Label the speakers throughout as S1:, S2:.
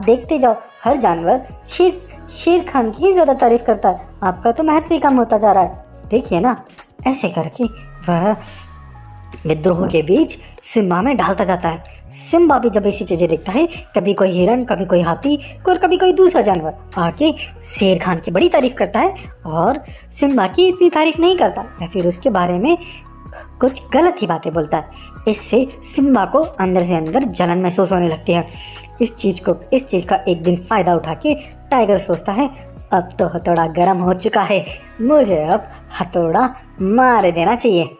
S1: देखते जाओ, हर जानवर शेर खान की ही ज़्यादा तारीफ करता है, आपका तो महत्व ही कम होता जा रहा है। देखिए ना, ऐसे करके वह विद्रोह के बीच सिम्बा में डालता जाता है। सिम्बा भी जब ऐसी चीज़ें देखता है, कभी कोई हिरन, कभी कोई हाथी और कभी कोई दूसरा जानवर आके शेर खान की बड़ी तारीफ करता है और सिम्बा की इतनी तारीफ नहीं करता या फिर उसके बारे में कुछ गलत ही बातें बोलता है। इससे सिम्बा को अंदर से अंदर जलन महसूस होने लगती है। इस चीज़ का एक दिन फ़ायदा उठा के टाइगर सोचता है, अब तो हथौड़ा गर्म हो चुका है, मुझे अब हथौड़ा मार देना चाहिए।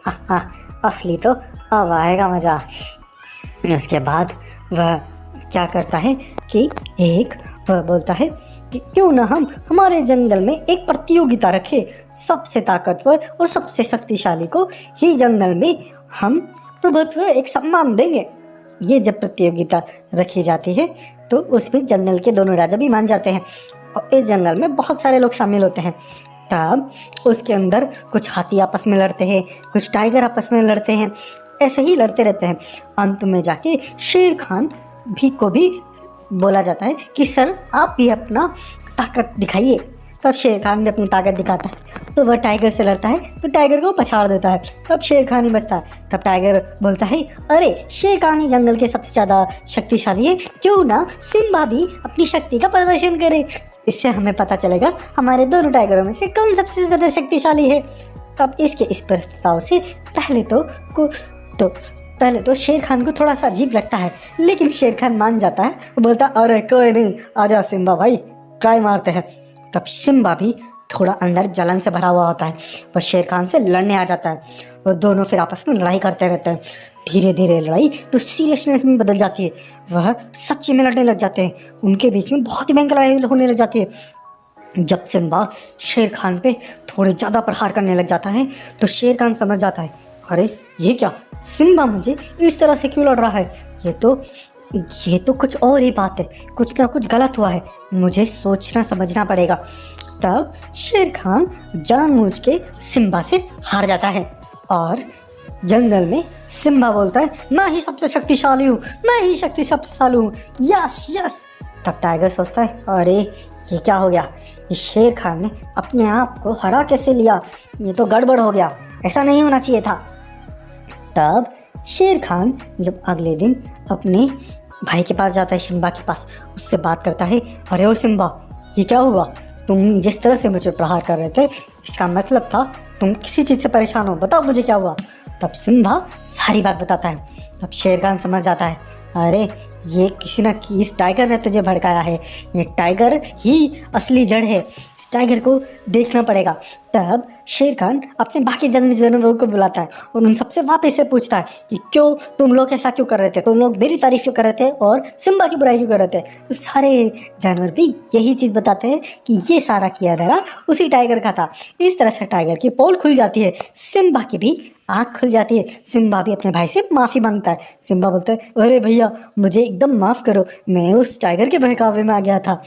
S1: असली तो अब आएगा मज़ा। उसके बाद वह क्या करता है कि वह बोलता है कि क्यों ना हम हमारे जंगल में एक प्रतियोगिता रखें, सबसे ताकतवर और सबसे शक्तिशाली को ही जंगल में हम प्रभुत्व एक सम्मान देंगे। ये जब प्रतियोगिता रखी जाती है तो उसमें जंगल के दोनों राजा भी मान जाते हैं और इस जंगल में बहुत सारे लोग शामिल होते हैं। तब उसके अंदर कुछ हाथी आपस में लड़ते हैं, कुछ टाइगर आपस में लड़ते हैं, ऐसे ही लड़ते रहते हैं। अंत में जाके शेर खान को भी बोला जाता है कि सर आप भी अपना ताकत दिखाइए। तब शेर खान भी अपनी ताकत दिखाता है तो वह टाइगर से लड़ता है तो टाइगर को पछाड़ देता है। तब शेर खान ही बचता है। तब टाइगर बोलता है, अरे शेर खान ही जंगल के सबसे ज़्यादा शक्तिशाली है, क्यों ना सिम्बा भी अपनी शक्ति का प्रदर्शन करे, इससे हमें पता चलेगा हमारे दोनों टाइगरों में से कौन सबसे ज़्यादा शक्तिशाली है। तब इसके इस प्रस्ताव से पहले तो शेर खान को थोड़ा सा अजीब लगता है, लेकिन शेर खान मान जाता है। वो बोलता है, अरे कोई नहीं, आजा सिम्बा भाई, ट्राई मारते हैं। तब सिम्बा भी थोड़ा अंदर जलन से भरा हुआ होता है, वह शेर खान से लड़ने आ जाता है। वो दोनों फिर आपस में लड़ाई करते रहते हैं। धीरे धीरे लड़ाई तो सीरियसनेस में बदल जाती है, वह सच्ची में लड़ने लग जाते हैं। उनके बीच में बहुत ही भयंकर लड़ाई होने लग जाती है। जब सिम्बा शेर खान पे थोड़े ज़्यादा प्रहार करने लग जाता है तो शेर खान समझ जाता है, अरे ये क्या, सिम्बा मुझे इस तरह से क्यों लड़ रहा है, ये तो कुछ और ही बात है, कुछ ना कुछ गलत हुआ है, मुझे सोचना समझना पड़ेगा। तब शेर खान जानबूझ के सिम्बा से हार जाता है और जंगल में सिम्बा बोलता है, मैं ही सबसे शक्तिशाली हूँ, मैं ही शक्तिशाली हूँ, यस यस। तब टाइगर सोचता है, अरे ये क्या हो गया, ये शेर खान ने अपने आप को हरा कैसे लिया, ये तो गड़बड़ हो गया, ऐसा नहीं होना चाहिए था। तब शेर खान जब अगले दिन अपने भाई के पास जाता है, सिम्बा के पास, उससे बात करता है, अरे ओ सिम्बा, ये क्या हुआ, तुम जिस तरह से मुझे प्रहार कर रहे थे इसका मतलब था तुम किसी चीज़ से परेशान हो, बताओ मुझे क्या हुआ। तब सिम्बा सारी बात बताता है। तब शेर खान समझ जाता है, अरे ये इस टाइगर ने तुझे भड़काया है, ये टाइगर ही असली जड़ है, इस टाइगर को देखना पड़ेगा। तब शेर खान अपने बाकी जंगली जानवरों को बुलाता है और उन सबसे वापस से पूछता है कि क्यों तुम लोग ऐसा क्यों कर रहे थे, तुम लोग मेरी तारीफ क्यों कर रहे थे और सिम्बा की बुराई क्यों कर रहे थे। तो सारे जानवर भी यही चीज़ बताते हैं कि ये सारा किया धरा उसी टाइगर का था। इस तरह से टाइगर की पोल खुल जाती है, सिम्बा की भी आँख खुल जाती है। सिम्बा भी अपने भाई से माफ़ी मांगता है। सिम्बा बोलता है, अरे भैया मुझे एकदम माफ़ करो, मैं उस टाइगर के बहकावे में आ गया था।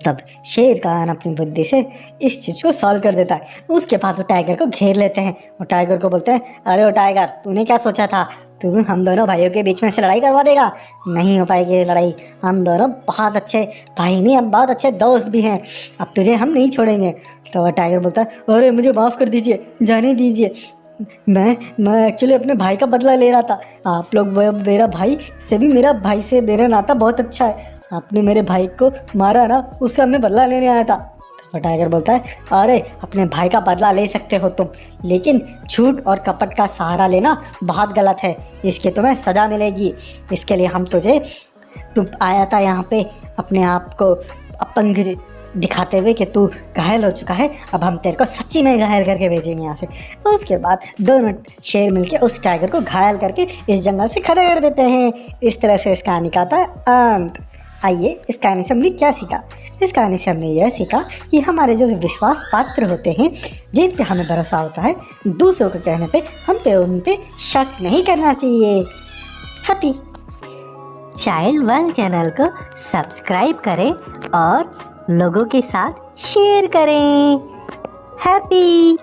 S1: तब शेर खान अपनी बुद्धि से इस चीज़ को सॉल्व कर देता है। उसके बाद वो टाइगर को घेर लेते हैं। वो टाइगर को बोलते हैं, अरे ओ टाइगर, तूने क्या सोचा था, तू हम दोनों भाइयों के बीच में से लड़ाई करवा देगा, नहीं हो पाएगी ये लड़ाई, हम दोनों बहुत अच्छे भाई नहीं, हम बहुत अच्छे दोस्त भी हैं, अब तुझे हम नहीं छोड़ेंगे। तो वह टाइगर बोलता है, अरे मुझे माफ़ कर दीजिए, जाने दीजिए, मैं एक्चुअली अपने भाई का बदला ले रहा था। आप लोग, मेरा भाई से मेरा नाता बहुत अच्छा है, आपने मेरे भाई को मारा ना, उसका मैं बदला लेने आया था। तो टाइगर बोलता है, अरे अपने भाई का बदला ले सकते हो तुम, लेकिन झूठ और कपट का सहारा लेना बहुत गलत है, इसकी तुम्हें सज़ा मिलेगी। इसके लिए तुम आया था यहाँ पे अपने आप को अपंग दिखाते हुए कि तू घायल हो चुका है, अब हम तेरे को सच्ची में घायल करके भेजेंगे यहाँ से। तो उसके बाद दोनों शेर मिलके उस टाइगर को घायल करके इस जंगल से खड़े कर देते हैं। इस तरह से इस कहानी का था अंत। आइए, इस कहानी से हमने क्या सीखा? इस कहानी से हमने यह सीखा कि हमारे जो विश्वास पात्र होते हैं, जिन पे हमें भरोसा होता है, दूसरों के कहने पे उन पे शक नहीं करना चाहिए। हैप्पी
S2: चाइल्ड वर्ल्ड चैनल को सब्सक्राइब करें और लोगों के साथ शेयर करें। हैप्पी।